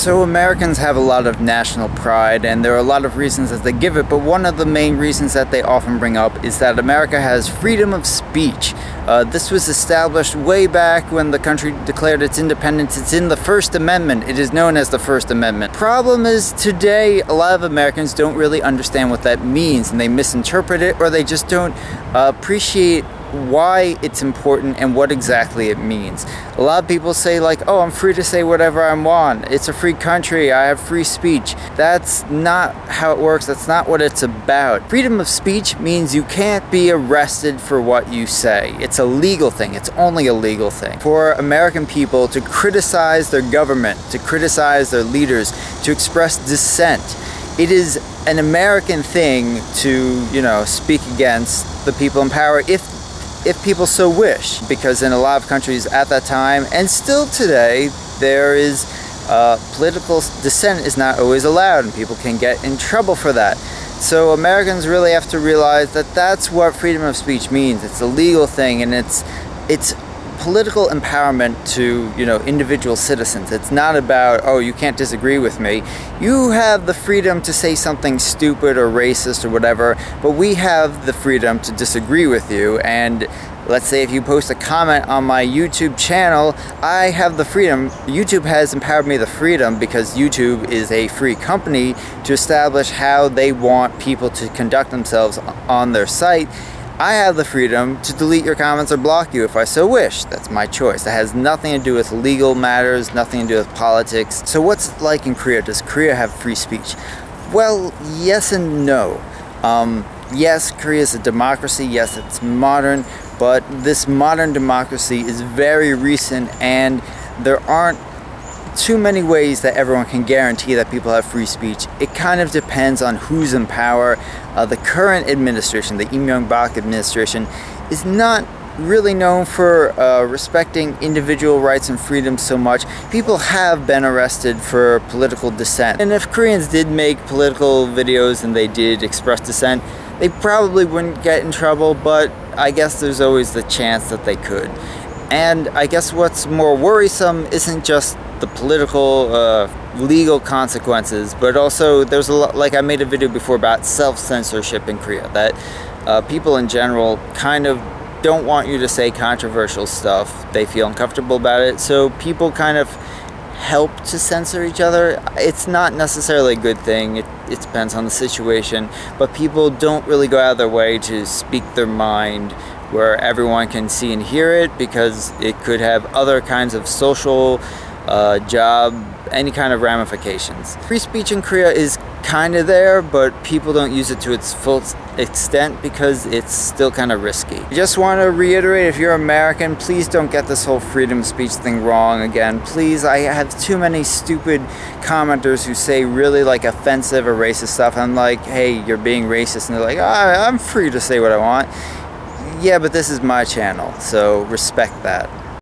So Americans have a lot of national pride, and there are a lot of reasons that they give it, but one of the main reasons that they often bring up is that America has freedom of speech. This was established way back when the country declared its independence. It's in the First Amendment. It is known as the First Amendment. Problem is, today, a lot of Americans don't really understand what that means, and they misinterpret it, or they just don't appreciate why it's important and what exactly it means. A lot of people say like, oh, I'm free to say whatever I want. It's a free country. I have free speech. That's not how it works. That's not what it's about. Freedom of speech means you can't be arrested for what you say. It's a legal thing. It's only a legal thing. For American people to criticize their government, to criticize their leaders, to express dissent, it is an American thing to, speak against the people in power if people so wish, because in a lot of countries at that time, and still today, there is political dissent is not always allowed, and people can get in trouble for that. So Americans really have to realize that that's what freedom of speech means. It's a legal thing, and it's political empowerment to, individual citizens. It's not about, oh, you can't disagree with me. You have the freedom to say something stupid or racist or whatever, but we have the freedom to disagree with you. And let's say if you post a comment on my YouTube channel, I have the freedom. YouTube has empowered me the freedom, because YouTube is a free company, to establish how they want people to conduct themselves on their site. I have the freedom to delete your comments or block you if I so wish. That's my choice. That has nothing to do with legal matters, nothing to do with politics. So what's it like in Korea? Does Korea have free speech? Well, yes and no. Yes, Korea is a democracy. Yes, it's modern, but this modern democracy is very recent, and there aren't too many ways that everyone can guarantee that people have free speech. It kind of depends on who's in power. The current administration, the Lee Myung-bak administration, is not really known for respecting individual rights and freedoms so much. People have been arrested for political dissent. And if Koreans did make political videos and they did express dissent, they probably wouldn't get in trouble, but I guess there's always the chance that they could. And I guess what's more worrisome isn't just the political, legal consequences, but also there's a lot, like I made a video before about self-censorship in Korea, that people in general kind of don't want you to say controversial stuff. They feel uncomfortable about it, so people kind of help to censor each other. It's not necessarily a good thing. It depends on the situation, but people don't really go out of their way to speak their mind where everyone can see and hear it, because it could have other kinds of social, job, any kind of ramifications. Free speech in Korea is kind of there, but people don't use it to its full extent because it's still kind of risky. I just want to reiterate, if you're American, please don't get this whole freedom of speech thing wrong again. Please, I have too many stupid commenters who say really offensive or racist stuff. I'm like, hey, you're being racist, and they're like, I'm free to say what I want. Yeah, but this is my channel, so respect that.